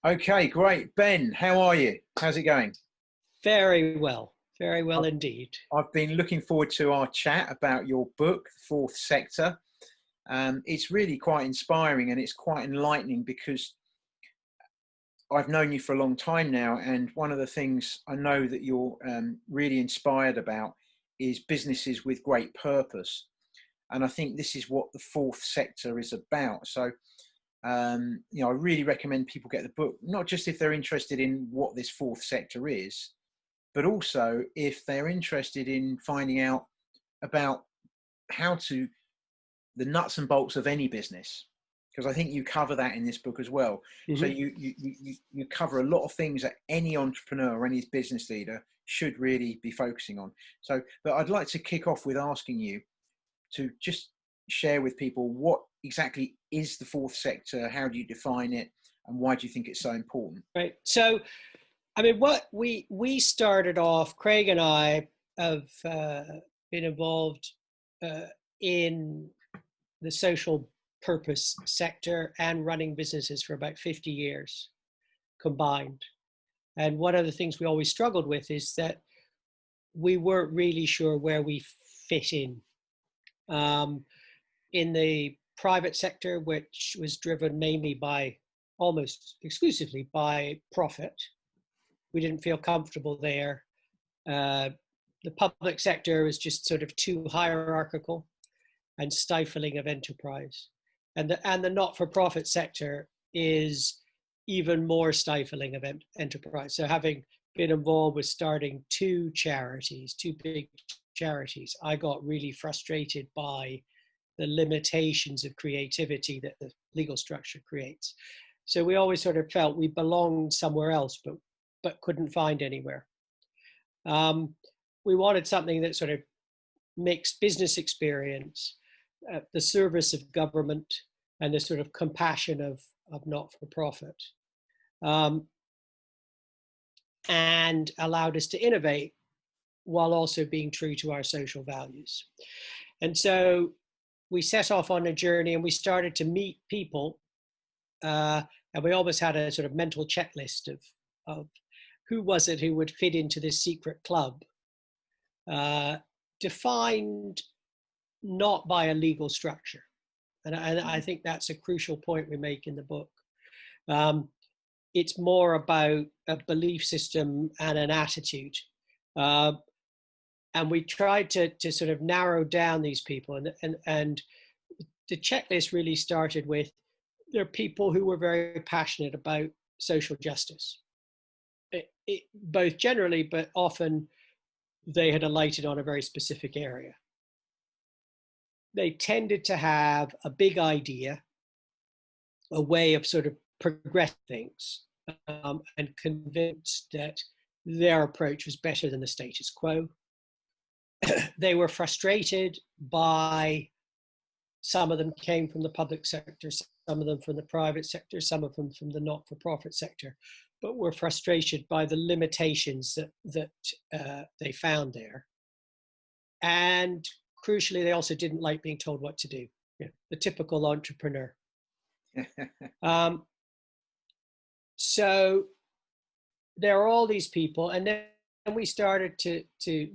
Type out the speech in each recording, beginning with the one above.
Okay, great. Ben, how are you? How's it going? Very well I've, indeed. I've been looking forward to our chat about your book, The Fourth Sector. It's really quite inspiring and it's quite enlightening because I've known you for a long time now. And one of the things I know that you're really inspired about is businesses with great purpose. And I think this is what the fourth sector is about. So, I really recommend people get the book, not just if they're interested in what this fourth sector is, but also if they're interested in finding out about how to the nuts and bolts of any business, because I think you cover that in this book as well. So Hmm. you cover a lot of things that any entrepreneur or any business leader should really be focusing on. So, but I'd like to kick off with asking you to just share with people what exactly is the fourth sector, how do you define it, and why do you think it's so important? Right. So, I mean, what we started off, Craig and I have been involved uh, in the social purpose sector and running businesses for about 50 years combined. And one of the things we always struggled with is that we weren't really sure where we fit um, in the private sector, which was driven mainly by almost exclusively by profit. We didn't feel comfortable there. Uh, the public sector was just sort of too hierarchical and stifling of enterprise. And the not-for-profit sector is even more stifling of enterprise. So having been involved with starting two big charities, I got really frustrated by the limitations of creativity that the legal structure creates. So we always sort of felt we belonged somewhere else, but couldn't find anywhere. Um, we wanted something that sort of mixed business experience, the service of government, and the sort of compassion of not-for-profit, um, and allowed us to innovate while also being true to our social values. And so we set off on a journey and we started to meet people, and we always had a sort of mental checklist of who was it who would fit into this secret club, uh, defined not by a legal structure. And I think that's a crucial point we make in the book. Um, it's more about a belief system and an attitude. Uh, and we tried to sort of narrow down these people. And the checklist really started with, there are people who were very passionate about social justice, both generally, but often they had alighted on a very specific area. They tended to have a big idea, a way of sort of progress things, and convinced that their approach was better than the status quo. They were frustrated by, some of them came from the public sector, some of them from the private sector, some of them from the not-for-profit sector, but were frustrated by the limitations that they found there. And crucially, they also didn't like being told what to do. Yeah, the typical entrepreneur. Um, so there are all these people, and then we started to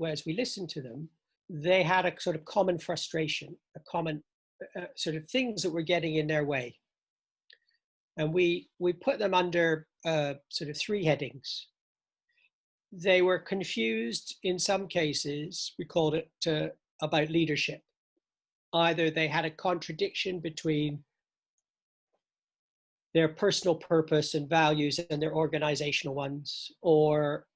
as we listened to them, they had a sort of common frustration, a common sort of things that were getting in their way, and we put them under sort of three headings. They were confused in some cases. We called it about leadership. Either they had a contradiction between their personal purpose and values and their organizational ones, or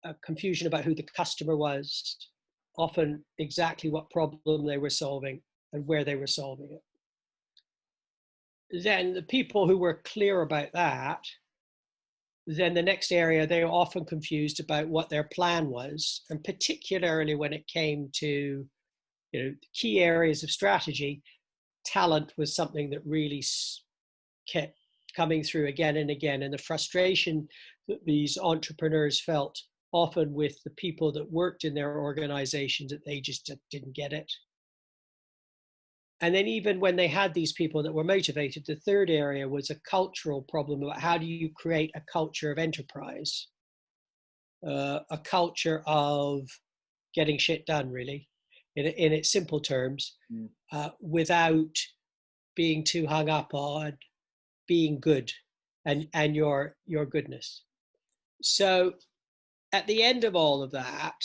a confusion about who the customer was, often exactly what problem they were solving and where they were solving it. Then the people who were clear about that, then the next area, they were often confused about what their plan was, and particularly when it came to key areas of strategy, talent was something that really kept coming through again and again, and the frustration that these entrepreneurs felt often with the people that worked in their organizations, that they just didn't get it. And then even when they had these people that were motivated, the third area was a cultural problem about how do you create a culture of enterprise, a culture of getting shit done, really, in its simple terms, without being too hung up on being good and your goodness. So at the end of all of that,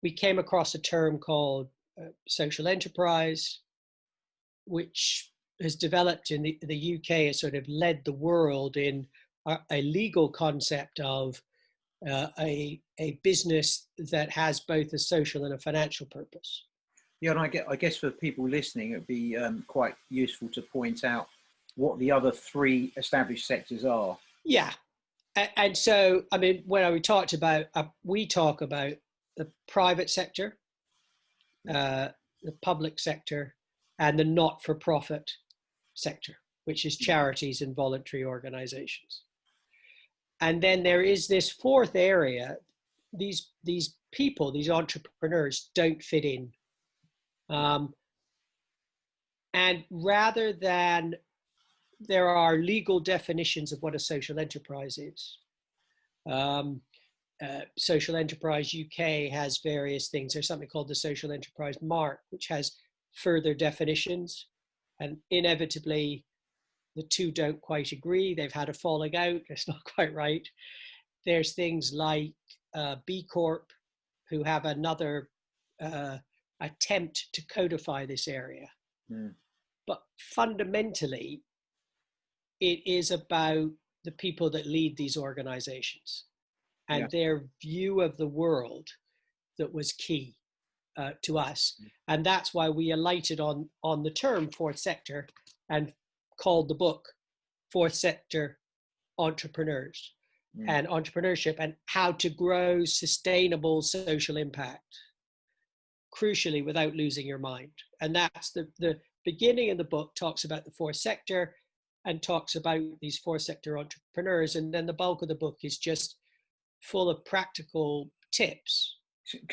we came across a term called social enterprise, which has developed in the UK, has sort of led the world in a legal concept of a business that has both a social and a financial purpose. Yeah, and I guess for people listening, it'd be quite useful to point out what the other three established sectors are. Yeah, and so I mean, when we talk about the private sector, the public sector, and the not-for-profit sector, which is charities and voluntary organizations. And then there is this fourth area. These people, these entrepreneurs, don't fit in. And rather than there are legal definitions of what a social enterprise is. Social Enterprise UK has various things. There's something called the Social Enterprise Mark, which has further definitions. And inevitably, the two don't quite agree. They've had a falling out. It's not quite right. There's things like B Corp, who have another attempt to codify this area. But fundamentally, it is about the people that lead these organizations and their view of the world that was key to us. And that's why we alighted on the term fourth sector and called the book Fourth Sector Entrepreneurs and Entrepreneurship and how to grow sustainable social impact, crucially without losing your mind. And that's the beginning of the book talks about the fourth sector and talks about these fourth sector entrepreneurs. And then the bulk of the book is just full of practical tips.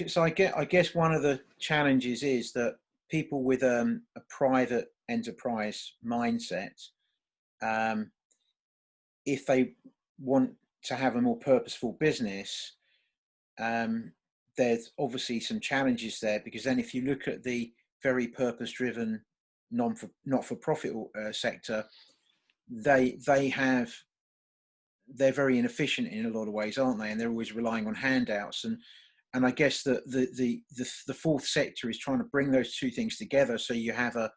So I guess one of the challenges is that people with a private enterprise mindset, if they want to have a more purposeful business, there's obviously some challenges there, because then if you look at the very purpose-driven not-for-profit sector, they're very inefficient in a lot of ways, aren't they? And they're always relying on handouts. And I guess that the fourth sector is trying to bring those two things together, so you have a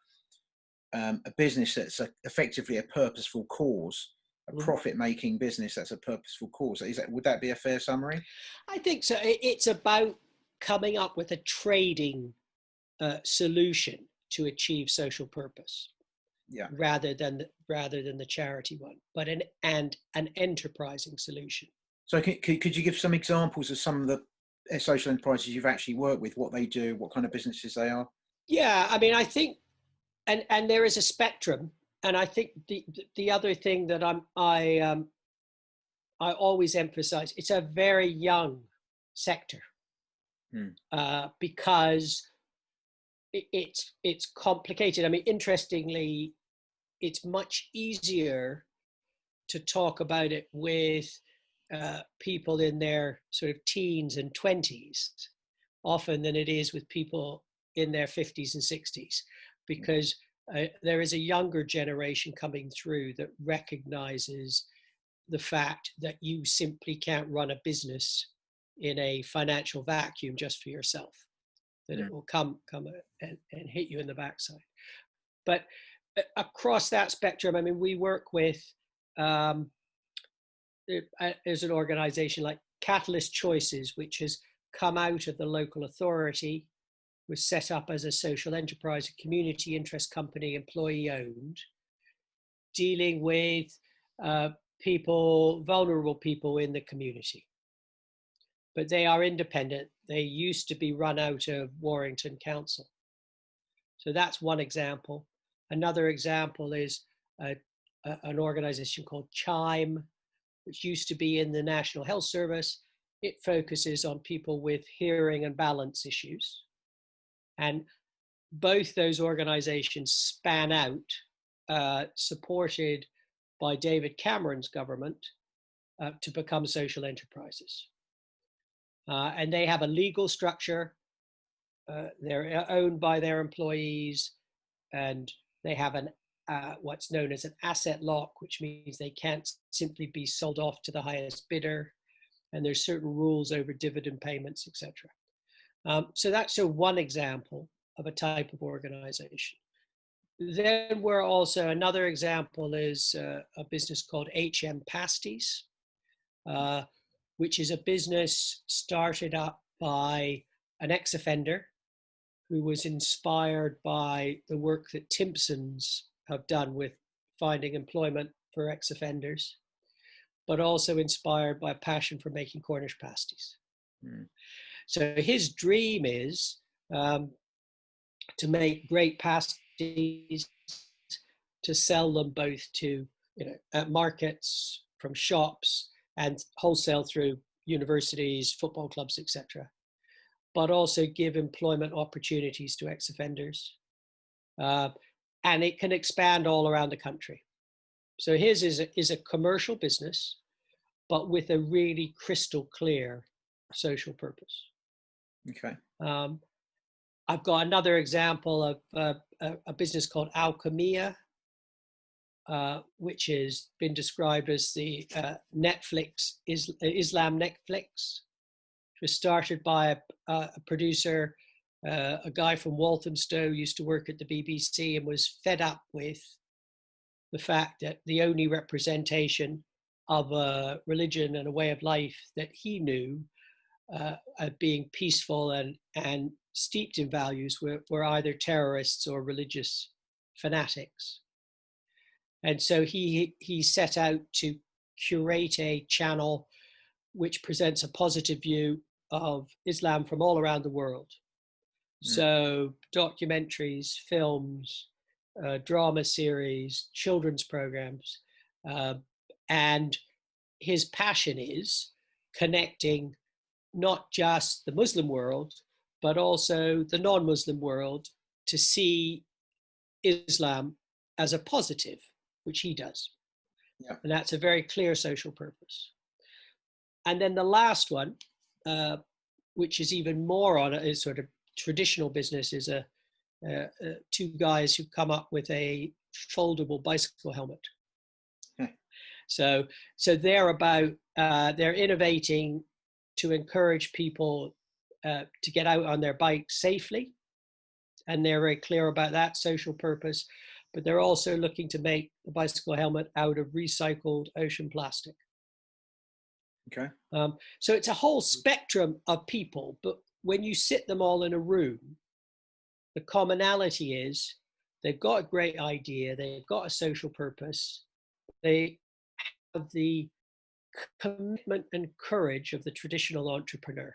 business that's effectively a purposeful cause, a profit-making business that's a purposeful cause. Would that be a fair summary? I think so. It's about coming up with a trading solution to achieve social purpose. Rather than the charity one, but an enterprising solution. So could you give some examples of some of the social enterprises you've actually worked with, what they do, what kind of businesses they are? Yeah, I mean, I think, and there is a spectrum, and I think the other thing that I always emphasize, it's a very young sector because it's complicated. I mean, interestingly, it's much easier to talk about it with people in their sort of teens and 20s often than it is with people in their 50s and 60s, because there is a younger generation coming through that recognizes the fact that you simply can't run a business in a financial vacuum just for yourself, that it will come and hit you in the backside. But across that spectrum, I mean, we work with, there's an organization like Catalyst Choices, which has come out of the local authority, was set up as a social enterprise, a community interest company, employee owned, dealing with vulnerable people in the community. But they are independent. They used to be run out of Warrington Council. So that's one example. Another example is an organization called Chime, which used to be in the National Health Service. It focuses on people with hearing and balance issues. And both those organizations span out, supported by David Cameron's government, to become social enterprises. And they have a legal structure. They're owned by their employees, and they have what's known as an asset lock, which means they can't simply be sold off to the highest bidder. And there's certain rules over dividend payments, etc. So that's one example of a type of organization. Then we're also, another example is a business called HM Pasties, which is a business started up by an ex-offender who was inspired by the work that Timpsons have done with finding employment for ex-offenders, but also inspired by a passion for making Cornish pasties. Mm. So his dream is to make great pasties, to sell them both to, at markets, from shops, and wholesale through universities, football clubs, etc., but also give employment opportunities to ex-offenders. And it can expand all around the country. So his is a commercial business, but with a really crystal clear social purpose. Okay. I've got another example of a business called Alchemia, which has been described as the Islam Netflix. It was started by a producer, a guy from Walthamstow, used to work at the BBC and was fed up with the fact that the only representation of a religion and a way of life that he knew being peaceful and steeped in values were either terrorists or religious fanatics. And so he set out to curate a channel which presents a positive view of Islam from all around the world. So documentaries, films, drama series, children's programs. And his passion is connecting not just the Muslim world, but also the non-Muslim world to see Islam as a positive, which he does. Yeah. And that's a very clear social purpose. And then the last one, which is even more on a sort of traditional business, is two guys who've come up with a foldable bicycle helmet. So they're innovating to encourage people to get out on their bikes safely. And they're very clear about that social purpose, but they're also looking to make the bicycle helmet out of recycled ocean plastic. Okay. So it's a whole spectrum of people, but when you sit them all in a room, the commonality is they've got a great idea, they've got a social purpose, they have the commitment and courage of the traditional entrepreneur.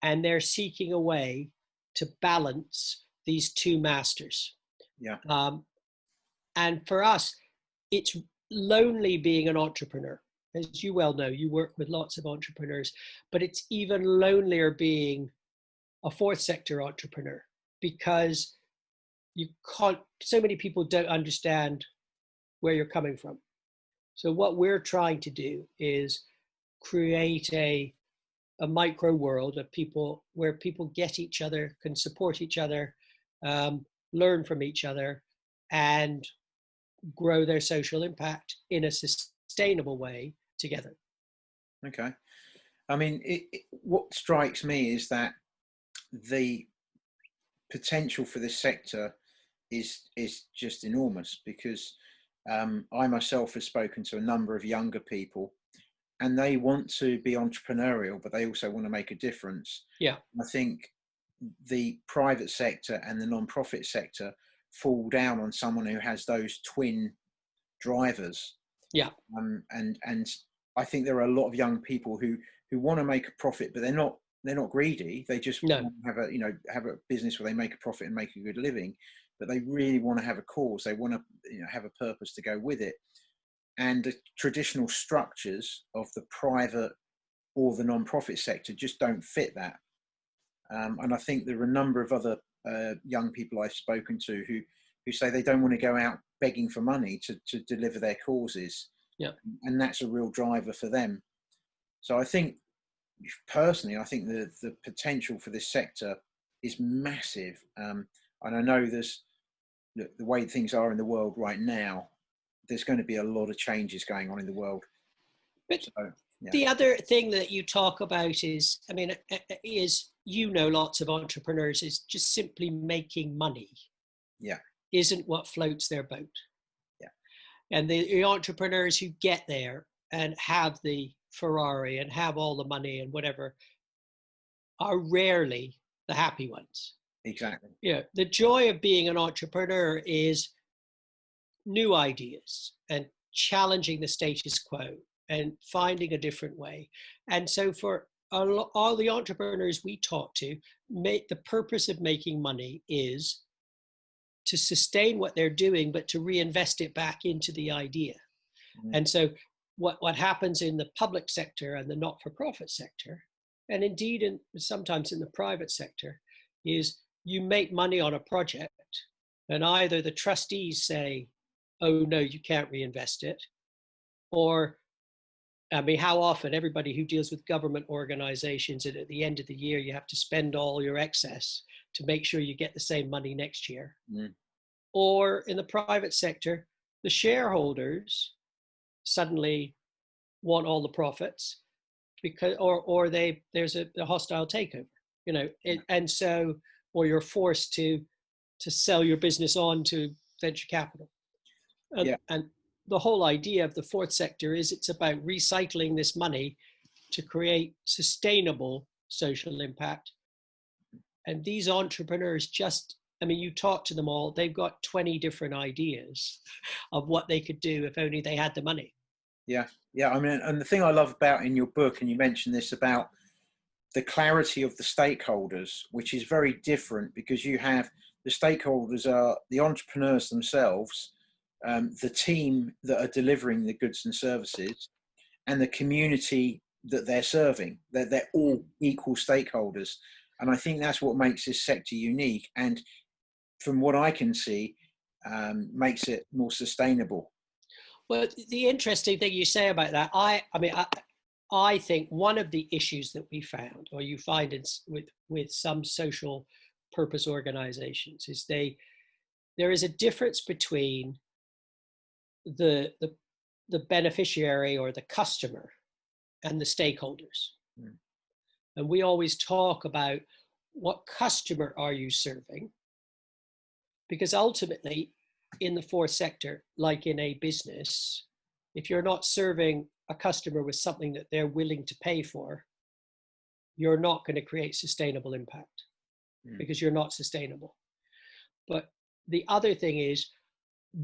And they're seeking a way to balance these two masters. Yeah. And for us, it's lonely being an entrepreneur. As you well know, you work with lots of entrepreneurs, but it's even lonelier being a fourth sector entrepreneur, because so many people don't understand where you're coming from. So what we're trying to do is create a micro world of people where people get each other, can support each other, learn from each other, and grow their social impact in a sustainable way together. Okay. I mean, what strikes me is that the potential for this sector is just enormous, because I myself have spoken to a number of younger people, and they want to be entrepreneurial, but they also want to make a difference. Yeah. I think the private sector and the non-profit sector fall down on someone who has those twin drivers. Yeah. And I think there are a lot of young people who want to make a profit, but they're not greedy. They just want to have a business where they make a profit and make a good living, but they really want to have a cause. They want to have a purpose to go with it. And the traditional structures of the private or the non-profit sector just don't fit that. And I think there are a number of other young people I've spoken to who say they don't want to go out begging for money to deliver their causes. Yeah. And that's a real driver for them. So I think, personally, I think the potential for this sector is massive. And I know there's the way things are in the world right now, there's going to be a lot of changes going on in the world. But so, yeah. The other thing that you talk about is, I mean, is, you know, lots of entrepreneurs, is just simply making money. Yeah. Isn't what floats their boat. Yeah. And the entrepreneurs who get there and have the Ferrari and have all the money and whatever are rarely the happy ones. Exactly. Yeah. The joy of being an entrepreneur is new ideas and challenging the status quo and finding a different way. And so for all the entrepreneurs we talk to, the purpose of making money is to sustain what they're doing, but to reinvest it back into the idea. Mm. And so what happens in the public sector and the not-for-profit sector, and indeed sometimes in the private sector, is you make money on a project and either the trustees say, oh no, you can't reinvest it, or, I mean, how often everybody who deals with government organizations, and at the end of the year, you have to spend all your excess to make sure you get the same money next year. Mm. Or in the private sector, the shareholders suddenly want all the profits because, or there's a hostile takeover, you know, and so, or you're forced to sell your business on to venture capital. And the whole idea of the fourth sector is it's about recycling this money to create sustainable social impact. And these entrepreneurs just, I mean, you talk to them all, they've got 20 different ideas of what they could do if only they had the money. Yeah. Yeah. I mean, and the thing I love about in your book, and you mentioned this about the clarity of the stakeholders, which is very different because you have the stakeholders are the entrepreneurs themselves, the team that are delivering the goods and services, and the community that they're serving. They're all equal stakeholders. And I think that's what makes this sector unique. And from what I can see, makes it more sustainable. Well, the interesting thing you say about that, I think one of the issues that we found, or you find with some social purpose organizations, is there is a difference between the beneficiary or the customer and the stakeholders. Mm. And we always talk about what customer are you serving? Because ultimately, in the fourth sector, like in a business, if you're not serving a customer with something that they're willing to pay for, you're not going to create sustainable impact because you're not sustainable. But the other thing is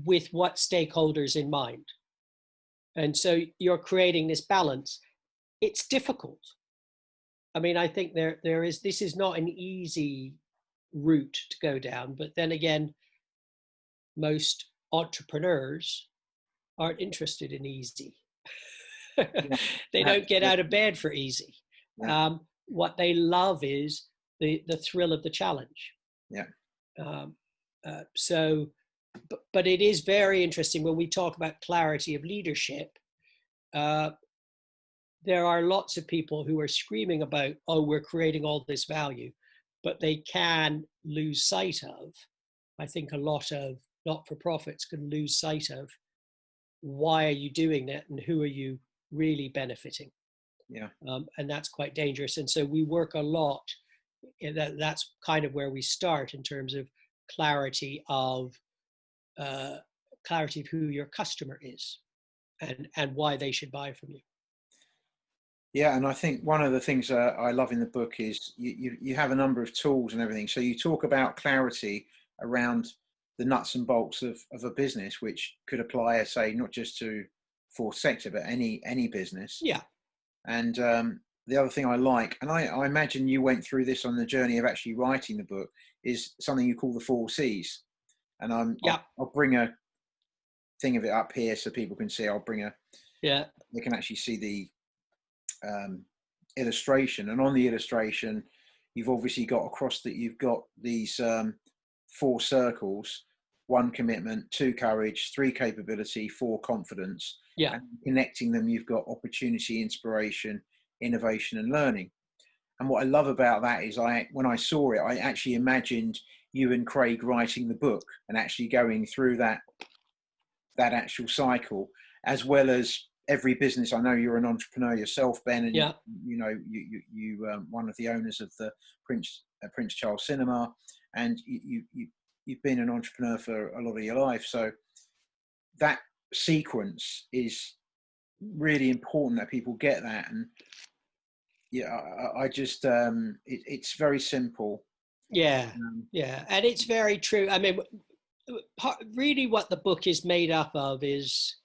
with what stakeholders in mind. And so you're creating this balance. It's difficult. I mean, I think this is not an easy route to go down, but then again, most entrepreneurs aren't interested in easy. Yeah. They don't get out of bed for easy. Yeah. What they love is the thrill of the challenge. Yeah. But it is very interesting when we talk about clarity of leadership. There are lots of people who are screaming about, oh, we're creating all this value, but they can lose sight of, I think a lot of not-for-profits can lose sight of, why are you doing that and who are you really benefiting? Yeah. And that's quite dangerous. And so we work a lot, that's kind of where we start in terms of clarity of who your customer is and why they should buy from you. Yeah, and I think one of the things I love in the book is you have a number of tools and everything. So you talk about clarity around the nuts and bolts of a business, which could apply, I say, not just to fourth sector, but any business. Yeah. And the other thing I like, and I imagine you went through this on the journey of actually writing the book, is something you call the 4 C's. And I'll bring a thing of it up here so people can see. They can actually see the illustration, and on the illustration you've obviously got across that you've got these 4 circles: 1, commitment; 2, courage; 3, capability; 4, confidence. Yeah. And connecting them, you've got opportunity, inspiration, innovation, and learning. And what I love about that is, when I saw it, I actually imagined you and Craig writing the book and actually going through that actual cycle, as well as every business. I know you're an entrepreneur yourself, Ben, and Yeah. you one of the owners of the Prince Charles Cinema, and you've been an entrepreneur for a lot of your life. So that sequence is really important that people get that. And yeah, I just it's very simple. Yeah. Yeah. And it's very true. I mean, really what the book is made up of is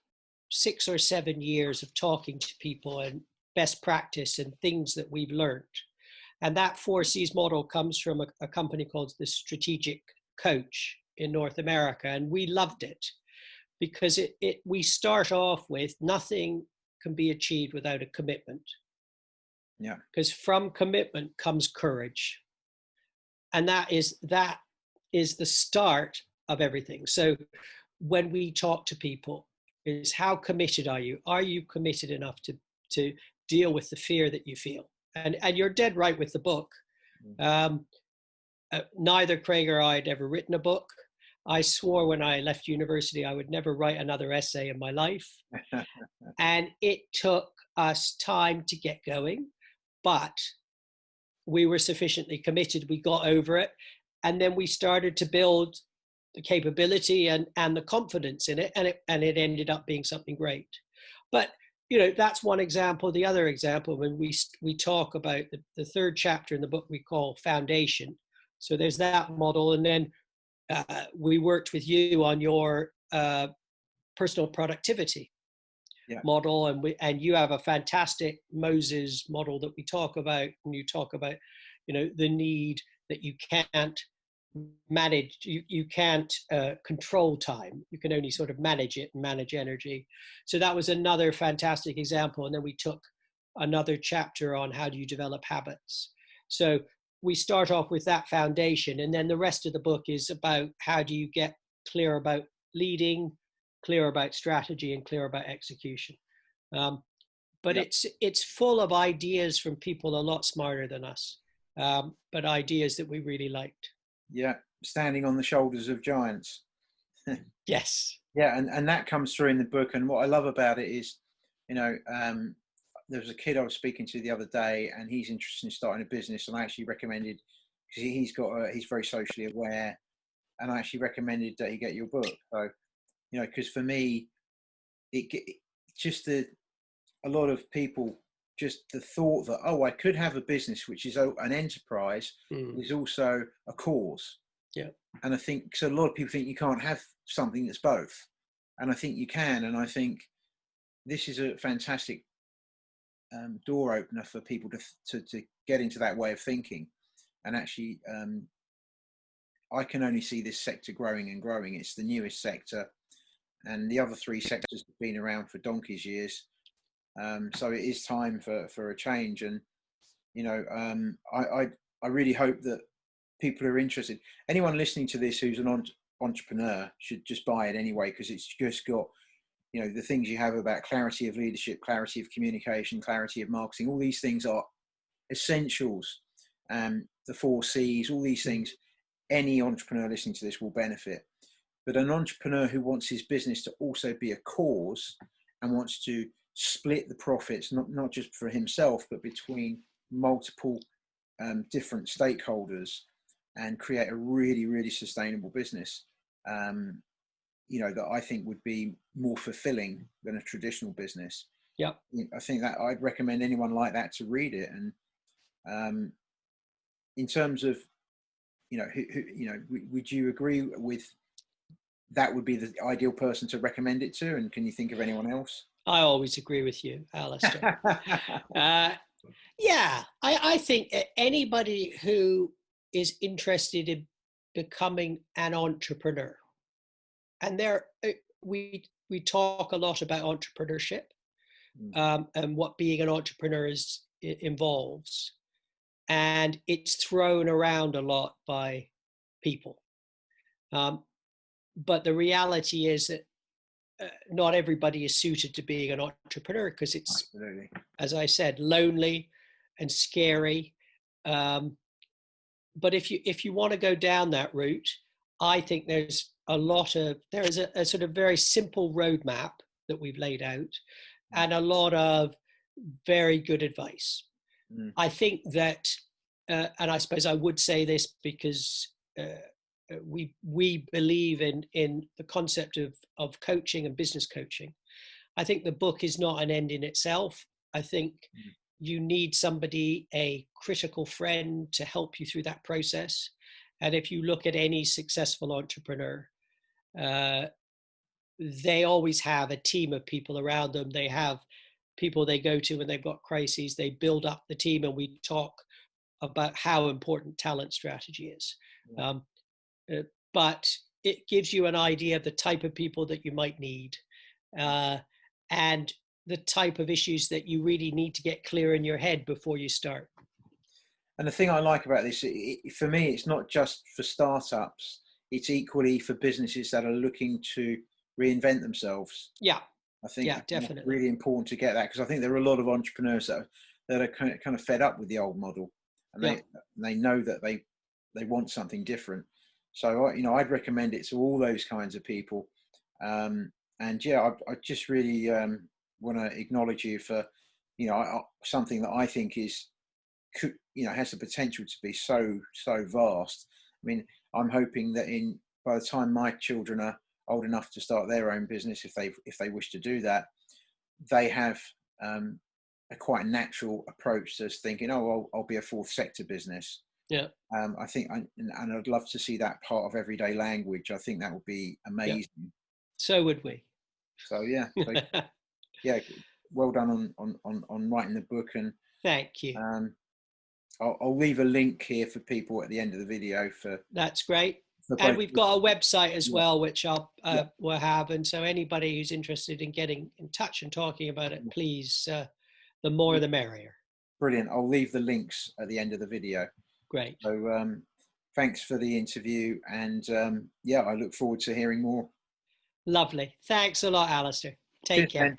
6 or 7 years of talking to people and best practice and things that we've learned. And that 4Cs model comes from a company called the Strategic Coach in North America. And we loved it because we start off with nothing can be achieved without a commitment. Yeah. Because from commitment comes courage. And that is the start of everything. So when we talk to people, is how committed are you? Are you committed enough to deal with the fear that you feel? And you're dead right with the book. Neither Craig or I had ever written a book. I swore when I left university I would never write another essay in my life. And it took us time to get going, but we were sufficiently committed. We got over it. And then we started to build the capability and the confidence in it. And it ended up being something great. But, that's one example. The other example, when we talk about the 3rd chapter in the book, we call Foundation. So there's that model. And then we worked with you on your personal productivity model. And you have a fantastic Moses model that we talk about. And you talk about, the need that you can't manage, you can't control time. You can only sort of manage it and manage energy. So that was another fantastic example. And then we took another chapter on how do you develop habits. So we start off with that foundation, and then the rest of the book is about how do you get clear about leading, clear about strategy, and clear about execution. But it's full of ideas from people a lot smarter than us, but ideas that we really liked. Yeah, standing on the shoulders of giants. Yes. Yeah, and that comes through in the book. And what I love about it is, there was a kid I was speaking to the other day, and he's interested in starting a business. And I actually recommended, because he's very socially aware, and I actually recommended that he get your book. So, because for me, a lot of people, just the thought that, I could have a business which is an enterprise, is also a cause. Yeah. And I think, so a lot of people think you can't have something that's both. And I think you can. And I think this is a fantastic door opener for people to get into that way of thinking. And actually, I can only see this sector growing and growing. It's the newest sector, and the other 3 sectors have been around for donkey's years. So it is time for a change. And, I really hope that people are interested. Anyone listening to this who's an entrepreneur should just buy it anyway, because it's just got, the things you have about clarity of leadership, clarity of communication, clarity of marketing. All these things are essentials. The 4 C's, all these things, any entrepreneur listening to this will benefit. But an entrepreneur who wants his business to also be a cause and wants to split the profits, not just for himself, but between multiple different stakeholders, and create a really, really sustainable business, that I think would be more fulfilling than a traditional business. Yeah. I think that I'd recommend anyone like that to read it. And in terms of, would you agree with that would be the ideal person to recommend it to? And can you think of anyone else? I always agree with you, Alistair. Yeah, I think anybody who is interested in becoming an entrepreneur, and we talk a lot about entrepreneurship and what being an entrepreneur involves. and it's thrown around a lot by people. But the reality is that not everybody is suited to being an entrepreneur, because it's, Absolutely. as I said, lonely and scary. But if you want to go down that route, I think there is a sort of very simple roadmap that we've laid out, and a lot of very good advice. I think that, and I suppose I would say this because we believe in the concept of coaching and business coaching. I think the book is not an end in itself. I think you need somebody, a critical friend, to help you through that process. And if you look at any successful entrepreneur, they always have a team of people around them. They have people they go to when they've got crises. They build up the team, and we talk about how important talent strategy is. But it gives you an idea of the type of people that you might need, and the type of issues that you really need to get clear in your head before you start. And the thing I like about this, for me, it's not just for startups, it's equally for businesses that are looking to reinvent themselves. Yeah. I think definitely. it's really important to get that, because I think there are a lot of entrepreneurs that are kind of fed up with the old model, and they know that they want something different. So, I'd recommend it to all those kinds of people. And yeah, I just really want to acknowledge you for, something that I think has the potential to be so vast. I mean, I'm hoping that by the time my children are old enough to start their own business, if they wish to do that, they have a quite natural approach to thinking, oh, I'll be a fourth sector business. Yeah. I think, and I'd love to see that part of everyday language. I think that would be amazing. Yeah. So would we. So yeah, yeah, well done on writing the book. And thank you. I'll leave a link here for people at the end of the video for. That's great. And we've got a website as well, which we'll have. And so anybody who's interested in getting in touch and talking about it, please, the more the merrier. Brilliant. I'll leave the links at the end of the video. Great. So thanks for the interview. And yeah, I look forward to hearing more. Lovely. Thanks a lot, Alistair. Take care.